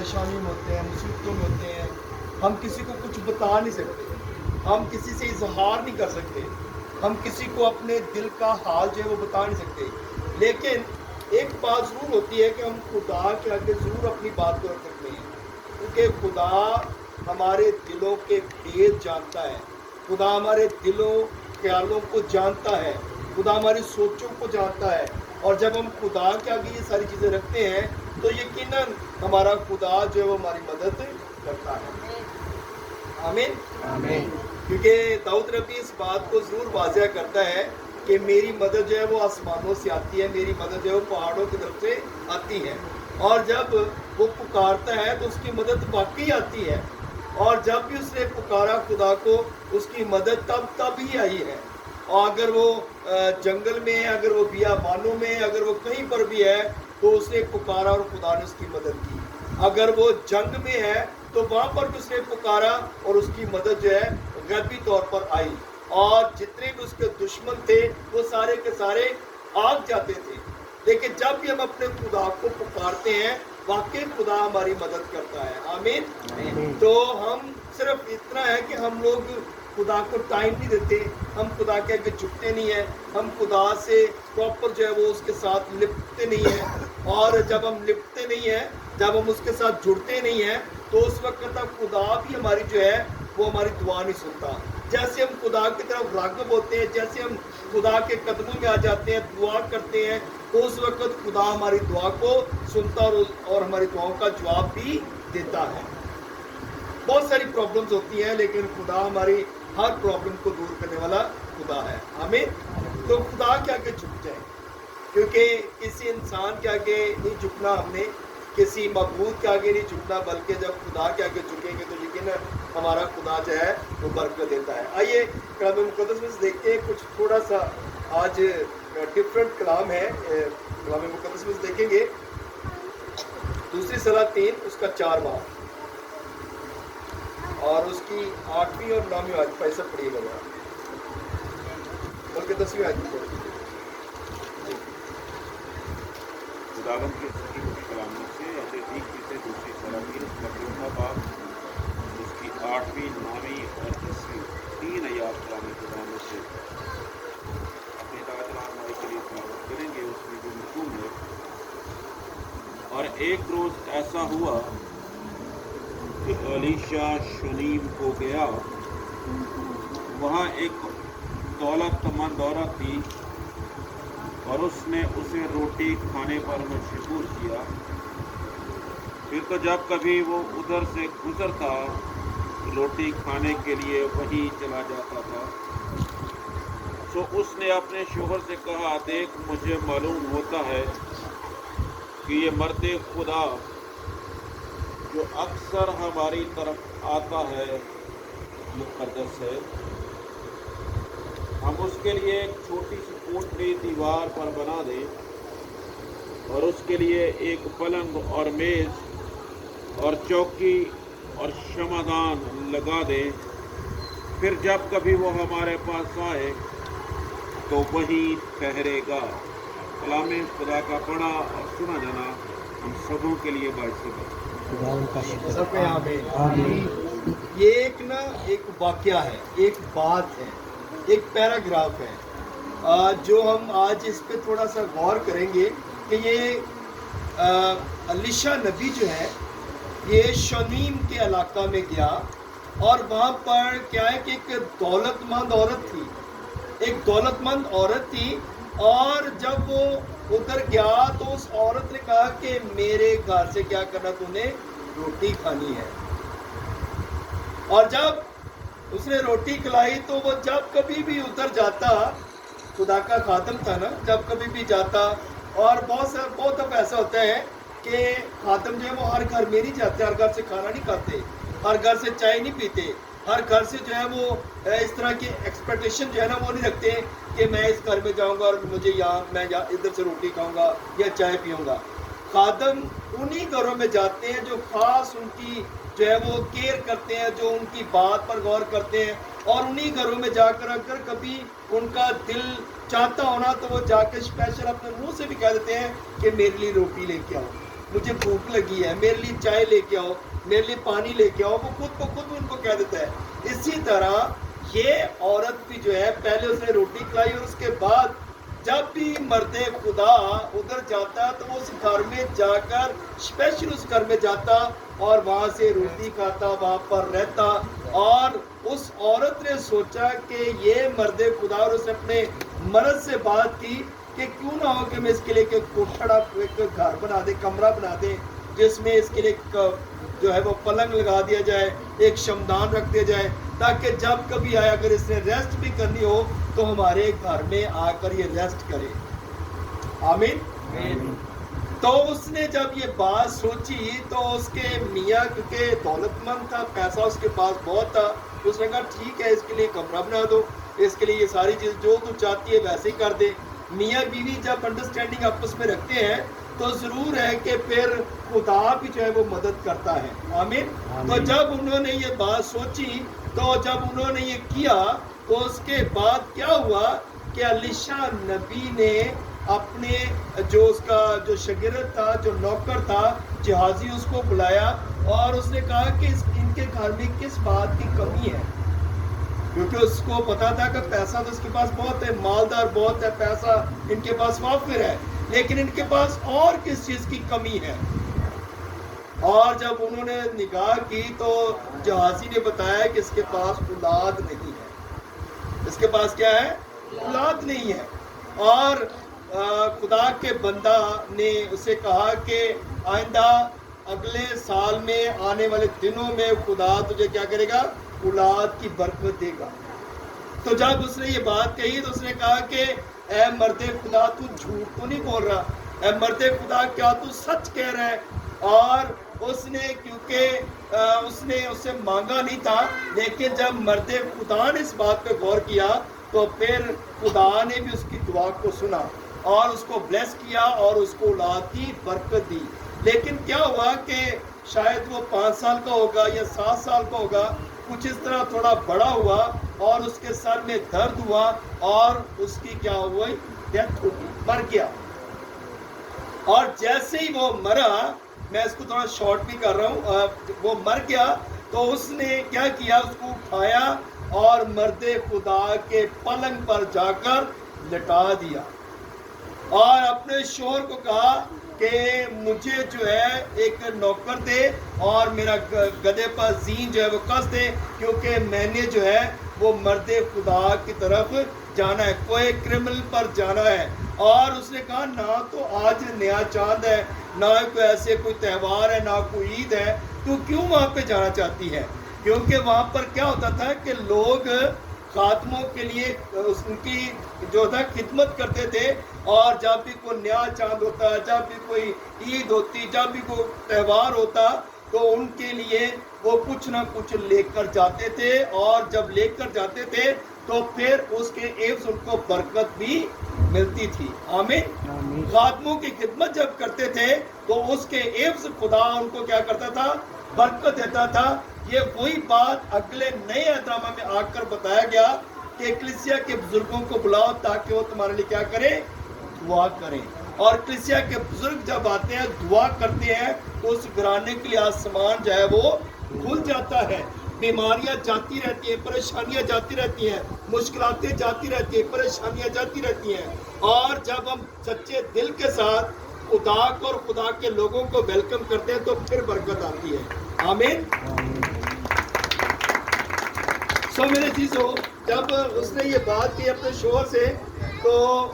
परेशानी में होते हैं, मुसीबतों में होते हैं, हम किसी को कुछ बता नहीं सकते, हम किसी से इजहार नहीं कर सकते, हम किसी को अपने दिल का हाल जो है वो बता नहीं सकते। लेकिन एक बात ज़रूर होती है कि हम खुदा के आगे ज़रूर अपनी बात को रख सकते हैं, क्योंकि खुदा हमारे दिलों के भेद जानता है, खुदा हमारे दिलों ख्यालों को जानता है, खुदा हमारी सोचों को जानता है। और जब हम खुदा के आगे ये सारी चीज़ें रखते हैं तो यकीनन हमारा खुदा जो है वो हमारी मदद करता है। आमीन आमीन। क्योंकि दाऊद नबी इस बात को ज़रूर वाज़िया करता है कि मेरी मदद जो है वो आसमानों से आती है, मेरी मदद जो है वो पहाड़ों की तरफ से आती है। और जब वो पुकारता है तो उसकी मदद वाकई आती है, और जब भी उसने पुकारा खुदा को उसकी मदद तब ही आई है। और अगर वो जंगल में है, अगर वो बियाबानों में, अगर वो कहीं पर भी है तो उसने पुकारा और खुदा ने उसकी मदद की। अगर वो जंग में है तो वहाँ पर भी उसने पुकारा और उसकी मदद जो है गैबी तौर पर आई, और जितने भी उसके दुश्मन थे वो सारे के सारे आग जाते थे। लेकिन जब भी हम अपने खुदा को पुकारते हैं वाकई खुदा हमारी मदद करता है। आमीन। तो हम सिर्फ इतना है कि हम लोग खुदा को टाइम नहीं देते, हम खुदा के आगे झुकते नहीं है, हम खुदा से प्रॉपर जो है वो उसके साथ लिपटते नहीं है। और जब हम लिपटते नहीं है, जब हम उसके साथ जुड़ते नहीं है तो उस वक्त तक खुदा भी हमारी जो है वो हमारी दुआ नहीं सुनता। जैसे हम खुदा की तरफ राग़िब होते हैं, जैसे हम खुदा के कदमों में आ जाते हैं, दुआ करते हैं, तो उस वक्त खुदा हमारी दुआ को सुनता और हमारी दुआओं का जवाब भी देता है। बहुत सारी प्रॉब्लम्स होती हैं लेकिन खुदा हमारी हर प्रॉब्लम को दूर करने वाला खुदा है। आमीन। तो खुदा के आगे झुक जाए, क्योंकि किसी इंसान के आगे नहीं झुकना, हमने किसी मबूद के आगे नहीं झुकना, बल्कि जब खुदा के आगे झुकेंगे तो यकीन हमारा खुदा जो है वो बरकत देता है। आइए कलाम मुक़द्दस में देखते हैं, कुछ थोड़ा सा आज डिफरेंट कलाम है। कलाम मुक़द्दस में देखेंगे दूसरी सलाह 3 उसका 4 बाब और उसकी 8वीं और 9वीं आयत पर ऐसा पढ़िएगा, बल्कि 10वीं आयत पर खुदावंद के कलाम से दूसरी सलाह 3 उसका 4वां बाब उसकी 8वीं 9वीं और 10वीं 3 आयत कलाम खुदा में से अपने ताक़त के लिए तिलावत करेंगे। उसमें जो मज़मून है, और एक रोज़ ऐसा हुआ कि एलीशा शूनीम को गया, वहाँ एक दौलतमंद औरत थी और उसने उसे रोटी खाने पर मजबूर किया। फिर तो जब कभी वो उधर से गुजरता रोटी खाने के लिए वहीं चला जाता था। तो उसने अपने शोहर से कहा, देख मुझे मालूम होता है कि ये मर्दे खुदा जो अक्सर हमारी तरफ आता है मुक़द्दस है। हम उसके लिए एक छोटी सी कोठरी दीवार पर बना दें और उसके लिए एक पलंग और मेज़ और चौकी और शमादान लगा दें। फिर जब कभी वो हमारे पास आए तो वहीं ठहरेगा। कलाम खुदा का पढ़ा और सुना जाना हम सबों के लिए बाइस ये एक वाक़या है, एक बात है, एक पैराग्राफ है जो हम आज इस पे थोड़ा सा गौर करेंगे कि ये एलीशा नबी जो है ये शूनीम के इलाका में गया, और वहाँ पर क्या है कि एक दौलतमंद औरत थी, एक दौलतमंद औरत थी। और जब वो उधर गया तो उस औरत ने कहा कि मेरे घर से क्या करना, तूने रोटी खानी है। और जब उसने रोटी खिलाई तो वो जब कभी भी उधर जाता, खुदा का खातम था ना, जब कभी भी जाता, और बहुत अब ऐसा होता है कि खातम जो है वो हर घर में नहीं जाते, हर घर से खाना नहीं खाते, हर घर से चाय नहीं पीते, हर घर से जो है वो इस तरह की एक्सपेक्टेशन जो है ना वो नहीं रखते कि मैं इस घर में जाऊंगा और मैं इधर से रोटी खाऊंगा या चाय पीऊंगा। खादम उन्हीं घरों में जाते हैं जो खास उनकी जो है वो केयर करते हैं, जो उनकी बात पर गौर करते हैं, और उन्हीं घरों में जाकर अगर कभी उनका दिल चाहता होना तो वो जाकर स्पेशल अपने मुंह से भी कह देते हैं कि मेरे लिए रोटी लेके आओ। मुझे भूख लगी है, मेरे लिए चाय लेके आओ, मेरे लिए पानी लेके आओ, वो खुद को खुद उनको कह देता है। इसी तरह ये औरत भी जो है, पहले उसने रोटी खिलाई और उसके बाद जब भी मर्दे खुदा उधर जाता तो वो उस घर में जाकर स्पेशल उस घर में जाता और वहाँ से रोटी खाता, वहाँ पर रहता। और उस औरत ने सोचा कि ये मर्दे खुदा, और उसने अपने मर्द से बात की कि क्यों ना हो कि मैं इसके लिए एक कोठड़ा, एक घर बना दे, कमरा बना दे, जिसमें इसके लिए जो है वो पलंग लगा दिया जाए, एक शमदान रख दिया जाए, ताकि जब कभी आए अगर इसने रेस्ट भी करनी हो तो हमारे घर में आकर ये रेस्ट करे। आमीन। तो उसने जब ये बात सोची तो उसके मियाँ, क्योंकि दौलतमंद था, पैसा उसके पास बहुत था, उसने कहा ठीक है, इसके लिए कमरा बना दो, इसके लिए ये सारी चीज़ जो तू चाहती है वैसे ही कर दे। मियाँ बीवी जब अंडरस्टैंडिंग आपस में रखते हैं तो ज़रूर है कि फिर खुदा भी जो है वो मदद करता है। आमीन। तो जब उन्होंने ये बात सोची, तो जब उन्होंने ये किया तो उसके बाद क्या हुआ कि एलीशा नबी ने अपने जो उसका जो शागिर्द था, जो नौकर था, जहाजी, उसको बुलाया और उसने कहा कि इनके घर में किस बात की कमी है, क्योंकि उसको पता था कि पैसा तो इसके पास बहुत है, मालदार बहुत है, पैसा इनके पास वाफिर है, लेकिन इनके पास और किस चीज़ की कमी है। और जब उन्होंने निगाह की तो जहाजी ने बताया कि इसके पास औलाद नहीं है। इसके पास क्या है? औलाद नहीं है। और खुदा के बंदा ने उसे कहा कि आइंदा अगले साल में आने वाले दिनों में खुदा तुझे क्या करेगा? औलाद की बरकत देगा। तो जब उसने ये बात कही तो उसने कहा कि ए मर्दे खुदा, तू झूठ तो नहीं बोल रहा, ए मर्दे खुदा, क्या तू सच कह रहा है? और उसने, क्योंकि उसने उससे मांगा नहीं था, लेकिन जब मर्दे खुदा ने इस बात पे गौर किया तो फिर खुदा ने भी उसकी दुआ को सुना और उसको ब्लेस किया और उसको औलाद की बरकत दी। लेकिन क्या हुआ कि शायद वो 5 साल का होगा या 7 साल का होगा, कुछ इस तरह थोड़ा बड़ा हुआ और उसके सर में दर्द हुआ और उसकी क्या हुई? डेथ हो गई, मर गया। और जैसे ही वो मरा, मैं इसको थोड़ा शॉर्ट भी कर रहा हूँ, वो मर गया तो उसने क्या किया? उसको उठाया और मर्दे खुदा के पलंग पर जाकर लटा दिया और अपने शोहर को कहा कि मुझे जो है एक नौकर दे और मेरा गधे पर जीन जो है वो कस दे, क्योंकि मैंने जो है वो मर्दे खुदा की तरफ जाना है, कोई क्रिमिनल पर जाना है। और उसने कहा ना तो आज नया चांद है, ना कोई ऐसे कोई त्यौहार है, ना कोई ईद है, तो क्यों वहाँ पे जाना चाहती है? क्योंकि वहाँ पर क्या होता था कि लोग खात्मों के लिए उनकी जो था खिदमत करते थे, और जब भी कोई नया चांद होता, जब भी कोई ईद होती, जब भी कोई त्यौहार होता, तो उनके लिए वो कुछ ना कुछ लेकर जाते थे, और जब लेकर जाते थे तो फिर उसके एवज उनको बरकत भी मिलती थी। आमीन। खात्मों की खिदमत जब करते थे तो उसके एवज खुदा उनको क्या करता था? बरकत देता था। ये वही बात अगले नए अहदनामा में आकर बताया गया कि कलीसिया के बुजुर्गों को बुलाओ ताकि वो तुम्हारे लिए क्या करें? दुआ करें। और कलीसिया के बुजुर्ग जब आते हैं, दुआ करते हैं, तो उस घराने के लिए आसमान जो है वो खुल जाता है। बीमारियां जाती रहती हैं, परेशानियां जाती रहती हैं, मुश्किलातें जाती रहती हैं, परेशानियां जाती रहती हैं। और जब हम सच्चे दिल के साथ खुदा को और खुदा के लोगों को वेलकम करते हैं तो फिर बरकत आती है। आमीन। सो मेरे चीज़ों, जब उसने ये बात की अपने शोहर से, तो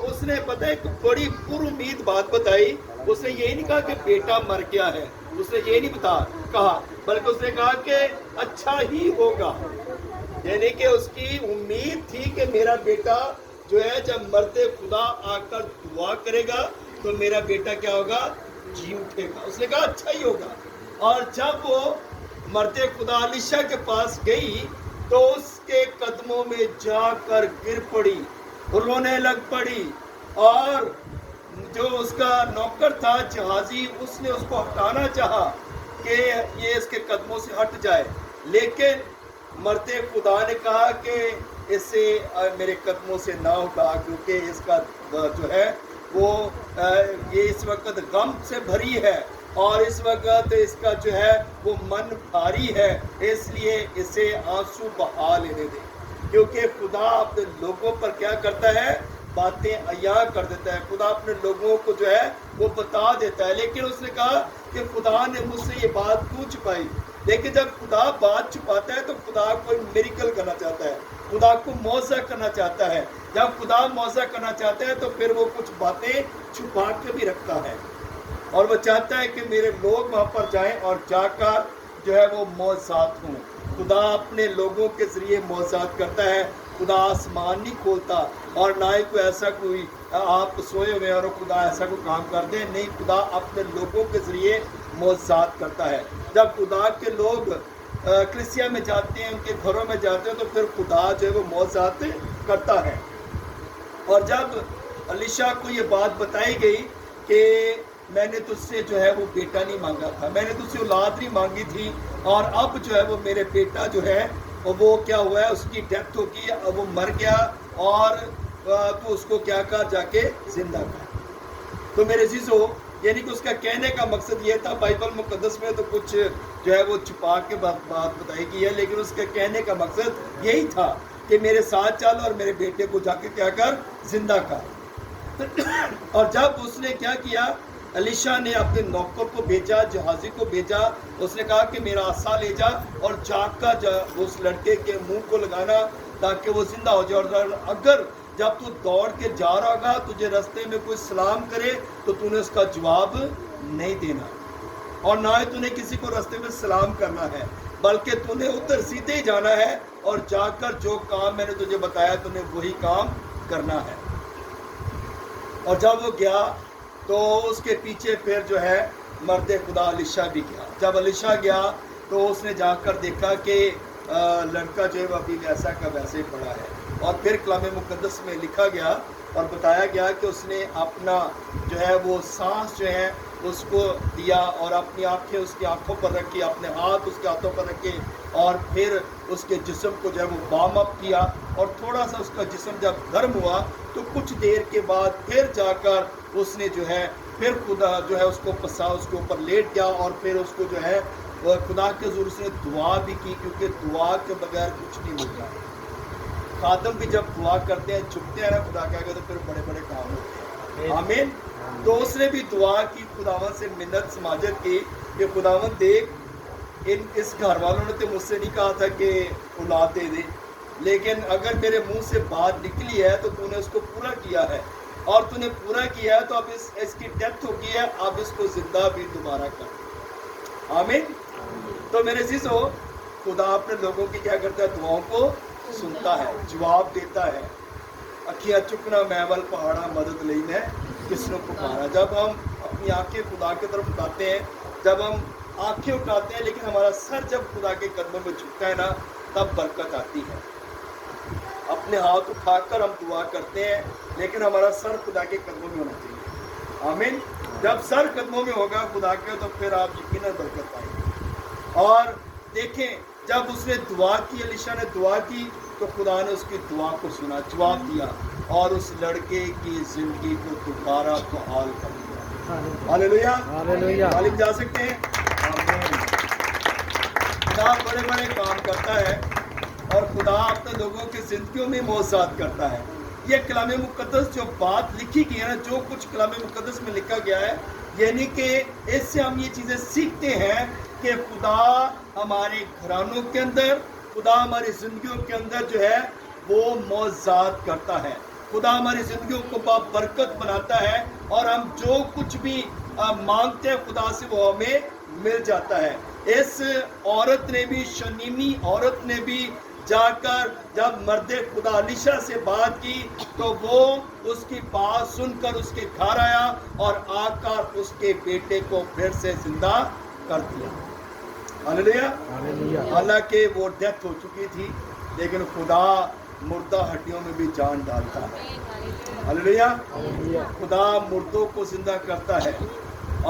उसने पता है एक बड़ी पुरुमीद बात बताई। उसने यही नहीं कहा कि बेटा मर गया है, उसने ये नहीं कहा, बल्कि उसने कहा कि अच्छा ही होगा, यानी कि उसकी उम्मीद थी कि मेरा बेटा जो है जब मरते खुदा आकर दुआ करेगा तो मेरा बेटा क्या होगा? जी उठेगा। उसने कहा अच्छा ही होगा। और जब वो मरते खुदा एलीशा के पास गई तो उसके कदमों में जाकर गिर पड़ी, रोने लग पड़ी। और जो उसका नौकर था जहाजी, उसने उसको हटाना चाहा कि ये इसके कदमों से हट जाए, लेकिन मरते खुदा ने कहा कि इससे मेरे कदमों से ना होगा, क्योंकि इसका जो है वो ये इस वक्त गम से भरी है اور اس وقت اس کا جو ہے وہ من بھاری ہے، اس لیے اسے آنسو بہا لینے دیں، کیونکہ خدا اپنے لوگوں پر کیا کرتا ہے؟ باتیں عیاں کر دیتا ہے۔ خدا اپنے لوگوں کو جو ہے وہ بتا دیتا ہے، لیکن اس نے کہا کہ خدا نے مجھ سے یہ بات کیوں چھپائی؟ لیکن جب خدا بات چھپاتا ہے تو خدا کوئی میریکل کرنا چاہتا ہے، خدا کو معجزہ کرنا چاہتا ہے۔ جب خدا معجزہ کرنا چاہتا ہے تو پھر وہ کچھ باتیں چھپا کے بھی رکھتا ہے، اور وہ چاہتا ہے کہ میرے لوگ وہاں پر جائیں اور جا کر جو ہے وہ معجزات ہوں۔ خدا اپنے لوگوں کے ذریعے معجزات کرتا ہے۔ خدا آسمان نہیں کھولتا، اور نہ ہی کوئی ایسا کوئی آپ سوئے ہوئے اور خدا ایسا کوئی کام کر دے، نہیں، خدا اپنے لوگوں کے ذریعے معجزات کرتا ہے۔ جب خدا کے لوگ کلیسیا میں جاتے ہیں، ان کے گھروں میں جاتے ہیں، تو پھر خدا جو ہے وہ معجزات کرتا ہے۔ اور جب الیشا کو یہ بات بتائی گئی کہ میں نے تجھ سے جو ہے وہ بیٹا نہیں مانگا تھا، میں نے تجھ سے اولاد نہیں مانگی تھی، اور اب جو ہے وہ میرے بیٹا جو ہے وہ کیا ہوا ہے، اس کی ڈیتھ ہو گئی، اب وہ مر گیا، اور تو اس کو کیا کر جا کے زندہ کر۔ تو میرے عزیزو، یعنی کہ اس کا کہنے کا مقصد یہ تھا، بائبل مقدس میں تو کچھ جو ہے وہ چھپا کے بات بتائی گئی ہے، لیکن اس کے کہنے کا مقصد یہی تھا کہ میرے ساتھ چل اور میرے بیٹے کو جا کے کیا کر؟ زندہ کر۔ اور جب اس نے کیا کیا، الیشا نے اپنے نوکر کو بھیجا، جہازی کو بھیجا، اس نے کہا کہ میرا عصا لے جا اور جا کر اس لڑکے کے منہ کو لگانا تاکہ وہ زندہ ہو جائے، اور اگر جب تو دوڑ کے جا رہا ہوگا، تجھے رستے میں کوئی سلام کرے تو تو نے اس کا جواب نہیں دینا، اور نہ ہی تو نے کسی کو رستے میں سلام کرنا ہے، بلکہ تو نے ادھر سیدھے ہی جانا ہے، اور جا کر جو کام میں نے تجھے بتایا تو نے وہی کام کرنا ہے۔ اور جب وہ گیا تو اس کے پیچھے پھر جو ہے مرد خدا الیشا بھی گیا۔ جب الیشا گیا تو اس نے جا کر دیکھا کہ لڑکا جو ہے وہ ابھی ویسا کا ویسے پڑا ہے، اور پھر کلام مقدس میں لکھا گیا اور بتایا گیا کہ اس نے اپنا جو ہے وہ سانس جو ہے اس کو دیا، اور اپنی آنکھیں اس کی آنکھوں پر رکھی، اپنے ہاتھ اس کے ہاتھوں پر رکھے، اور پھر اس کے جسم کو جو ہے وہ وارم اپ کیا، اور تھوڑا سا اس کا جسم جب گرم ہوا تو کچھ دیر کے بعد پھر جا کر اس نے جو ہے پھر خدا جو ہے اس کو پسا، اس کے اوپر لیٹ گیا، اور پھر اس کو جو ہے خدا کے حضور سے دعا بھی کی، کیونکہ دعا کے بغیر کچھ نہیں ملتا۔ خادم بھی جب دعا کرتے ہیں، جھکتے ہیں نا خدا کے آگے، تو پھر بڑے بڑے کام ہوتے ہیں۔ آمین۔ تو اس نے بھی دعا کی، خداوند سے منت سماجت کی کہ خداوند دیکھ، اس گھر والوں نے تو مجھ سے نہیں کہا تھا کہ اولاد دے دے، لیکن اگر میرے منہ سے بات نکلی ہے تو نے اس کو پورا کیا ہے، اور تو نے پورا کیا ہے، تو اب اس کی ڈیتھ ہو گئی ہے، اب اس کو زندہ بھی دوبارہ کر۔ آمین۔ تو میرے عزیزو، خدا اپنے لوگوں کی کیا کرتا ہے؟ دعاؤں کو سنتا ہے، جواب دیتا ہے۔ اکھیاں چکنا محول پہاڑا مدد لینا کس نے پکارا۔ جب ہم اپنی آنکھیں خدا کی طرف اٹھاتے ہیں، جب ہم آنکھیں اٹھاتے ہیں، لیکن ہمارا سر جب خدا کے قدموں میں جھکتا ہے نا، تب برکت آتی ہے۔ اپنے ہاتھ اٹھا کر ہم دعا کرتے ہیں، لیکن ہمارا سر خدا کے قدموں میں ہونا چاہیے۔ آمین۔ جب سر قدموں میں ہوگا خدا کے، تو پھر آپ یقیناً برکت پائیں گے۔ اور دیکھیں، جب اس نے دعا کی، الیشا نے دعا کی، تو خدا نے اس کی دعا کو سنا، جواب دیا، اور اس لڑکے کی زندگی کو دوبارہ بحال کر دیا۔ ہاللیلویا۔ ہاللیلویا۔ غالب جا سکتے ہیں۔ آمین۔ خدا بڑے بڑے کام کرتا ہے، اور خدا اپنے لوگوں کی زندگیوں میں معجزات کرتا ہے۔ یہ کلام مقدس جو بات لکھی گئی ہے نا، جو کچھ کلام مقدس میں لکھا گیا ہے، یعنی کہ اس سے ہم یہ چیزیں سیکھتے ہیں کہ خدا ہمارے گھرانوں کے اندر، خدا ہماری زندگیوں کے اندر جو ہے وہ معجزات کرتا ہے۔ خدا ہماری زندگیوں کو برکت بناتا ہے، اور ہم جو کچھ بھی مانگتے ہیں خدا سے وہ ہمیں مل جاتا ہے۔ اس عورت نے بھی، شنیمی عورت نے بھی جا کر جب مرد خدا الیشا سے بات کی، تو وہ اس کی بات سن کر اس کے گھر آیا، اور آ کر اس کے بیٹے کو پھر سے زندہ کر دیا۔ ہاللیلویا۔ حالانکہ وہ ڈیتھ ہو چکی تھی، لیکن خدا مردہ ہڈیوں میں بھی جان ڈالتا ہے۔ ہاللیلویا۔ خدا مردوں کو زندہ کرتا ہے،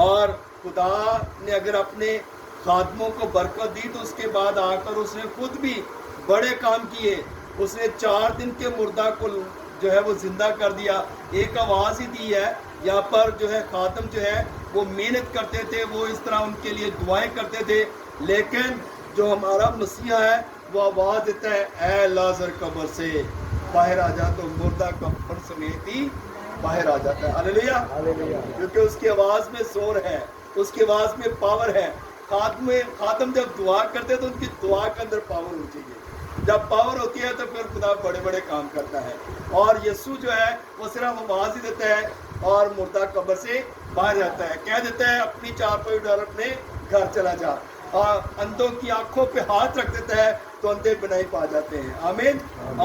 اور خدا نے اگر اپنے خادموں کو برکت دی تو اس کے بعد آ کر اس نے خود بھی بڑے کام کیے۔ اس نے 4 دن کے مردہ کو جو ہے وہ زندہ کر دیا۔ ایک آواز ہی دی ہے یہاں پر، جو ہے خادم جو ہے وہ محنت کرتے تھے, وہ اس طرح ان کے لیے دعائیں کرتے تھے, لیکن جو ہمارا مسیح ہے وہ آواز دیتا ہے, اے لازر قبر سے باہر آ جا, تو مردہ کفن سمیت ہی باہر آ جاتا ہے. ہاللیلویہ. کیونکہ اس کی آواز میں زور ہے, اس کی آواز میں پاور ہے. خادم جب دعا کرتے تو ان کی دعا کے اندر پاور ہوتی ہے. جب پاور ہوتی ہے تو پھر خدا بڑے بڑے کام کرتا ہے. اور یسوع جو ہے وہ صرف آواز ہی دیتا ہے اور مردہ قبر سے باہر جاتا ہے, کہہ دیتا ہے اپنی چارپائی اٹھا اپنے گھر چلا جا, اور اندھوں کی آنکھوں پہ ہاتھ رکھ دیتا ہے تو اندھے بنائی پا جاتے ہیں. آمین.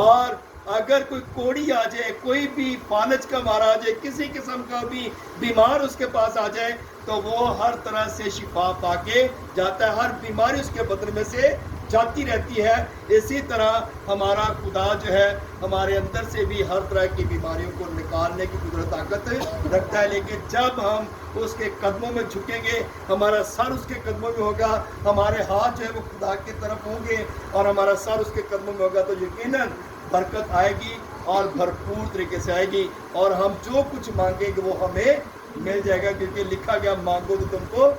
اور اگر کوئی کوڑی آ جائے, کوئی بھی فالج کا مارا آ جائے, کسی قسم کا بھی بیمار اس کے پاس آ جائے, تو وہ ہر طرح سے شفا پا کے جاتا ہے, ہر بیماری اس کے بدن میں سے جاتی رہتی ہے. اسی طرح ہمارا خدا جو ہے ہمارے اندر سے بھی ہر طرح کی بیماریوں کو نکالنے کی قدرت طاقت رکھتا ہے. لیکن جب ہم اس کے قدموں میں جھکیں گے, ہمارا سر اس کے قدموں میں ہوگا, ہمارے ہاتھ جو ہے وہ خدا کی طرف ہوں گے اور ہمارا سر اس کے قدموں میں ہوگا, تو یقیناً برکت آئے گی اور بھرپور طریقے سے آئے گی, اور ہم جو کچھ مانگیں گے وہ ہمیں مل جائے گا. کیونکہ لکھا گیا مانگو تو تم کو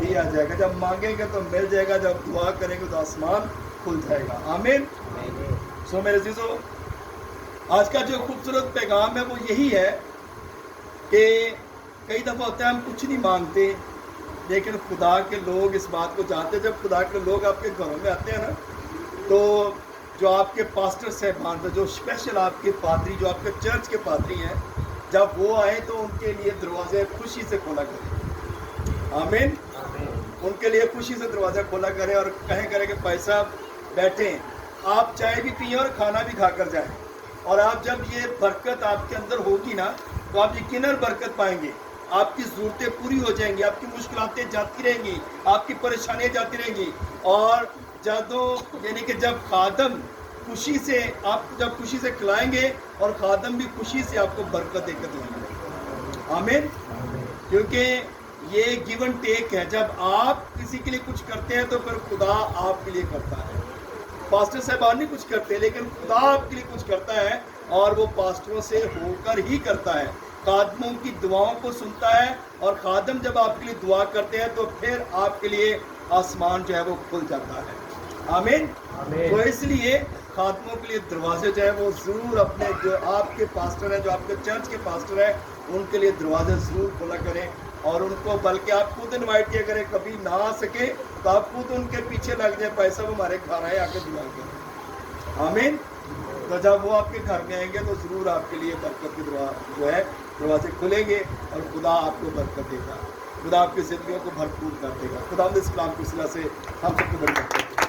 دیا جائے گا. جب مانگیں گے تو مل جائے گا, جب دعا کریں گے تو آسمان کھل جائے گا. آمین. سو میرے عزیزو, آج کا جو خوبصورت پیغام ہے وہ یہی ہے کہ کئی دفعہ ہوتا ہے ہم کچھ نہیں مانگتے, لیکن خدا کے لوگ اس بات کو جانتے ہیں. جب خدا کے لوگ آپ کے گھروں میں آتے ہیں نا, تو جو آپ کے پاسٹر صاحبان تھے, جو اسپیشل آپ کے پادری, جو آپ کے چرچ کے پادری ہیں, جب وہ آئیں تو ان کے لیے دروازے خوشی سے کھولا کریں. آمین. ان کے لیے خوشی سے دروازہ کھولا کریں اور کہیں کریں کہ بھائی صاحب بیٹھیں, آپ چائے بھی پئیں اور کھانا بھی کھا کر جائیں. اور آپ جب یہ برکت آپ کے اندر ہوگی نا, تو آپ یقیناً برکت پائیں گے, آپ کی ضرورتیں پوری ہو جائیں گی, آپ کی مشکلاتیں جاتی رہیں گی, آپ کی پریشانیاں جاتی رہیں گی. اور یعنی کہ جب خادم خوشی سے, آپ جب خوشی سے کھلائیں گے اور خادم بھی خوشی سے آپ کو برکت دے کر دیں گے. آمین. کیونکہ یہ گیو اینڈ ٹیک ہے. جب آپ کسی کے لیے کچھ کرتے ہیں تو پھر خدا آپ کے لیے کرتا ہے. پاسٹر صاحبان نہیں کچھ کرتے, لیکن خدا آپ کے لیے کچھ کرتا ہے, اور وہ پاسٹروں سے ہو کر ہی کرتا ہے. خادموں کی دعاؤں کو سنتا ہے, اور خادم جب آپ کے لیے دعا کرتے ہیں تو پھر آپ کے لیے آسمان جو ہے وہ کھل جاتا ہے. آمین. تو اس لیے خادموں کے لیے دروازے جو ہے وہ ضرور اپنے, جو آپ کے پاسٹر ہیں, جو آپ کے چرچ کے پاسٹر ہیں, ان کے لیے دروازے ضرور کھولا کریں. اور ان کو بلکہ آپ خود انوائٹ کیا کریں. کبھی نہ آ سکے تو آپ خود ان کے پیچھے لگ جائیں, پیسہ وہ ہمارے گھر آئے, آ کے دعا کریں. آمین. تو جب وہ آپ کے گھر میں آئیں گے تو ضرور آپ کے لیے برکت کی جو ہے دروازے کھلیں گے, اور خدا آپ کو برکت دے گا, خدا آپ کی زندگیوں کو بھرپور کر دے گا. خدا اس کلام کی صلاح سے ہم سب کو برکت دے گا.